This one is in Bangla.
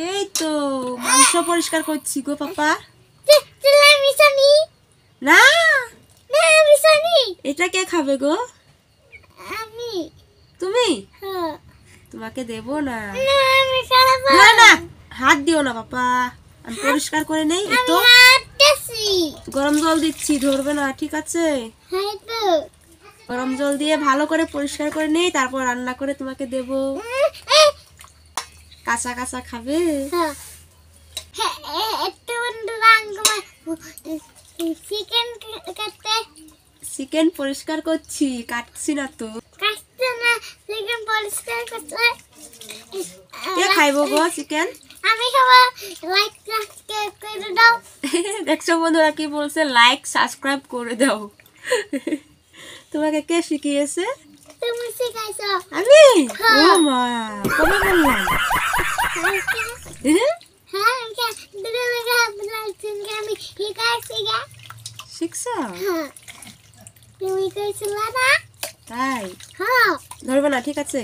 এই তো মাংস পরিষ্কার করছি গো পাপা। না এটা কে খাবে গো? আমি। তুমি? হ্যাঁ। তোমাকে দেবো না। আমি খাবো। না না হাত দিও না পাপা, আমি পরিষ্কার করে নেই। এই তো গরম জল দিচ্ছি, ধরবে না, ঠিক আছে? গরম জল দিয়ে ভালো করে পরিষ্কার করে নেই, তারপর রান্না করে তোমাকে দেব। কাঁচা কাঁচা খাবে? চিকেন পরিষ্কার করছি, কাটছি না তো। কে খাইবো গো চিকেন? আমি খাবো। লাইক সাবস্ক্রাইব করে দাও। দেখছো বন্ধুরা কি বলছে, লাইক সাবস্ক্রাইব করে দাও। তোমাকে কে শিখিয়েছে? তুমি শিখাইছো। আমি? ও মা, কবে বললাম? হ্যাঁ আমি শিখাইছি। শিখছো? হ্যাঁ তুমি কইছিলা না? তাই হ্যাঁ ধরবে না, ঠিক আছে?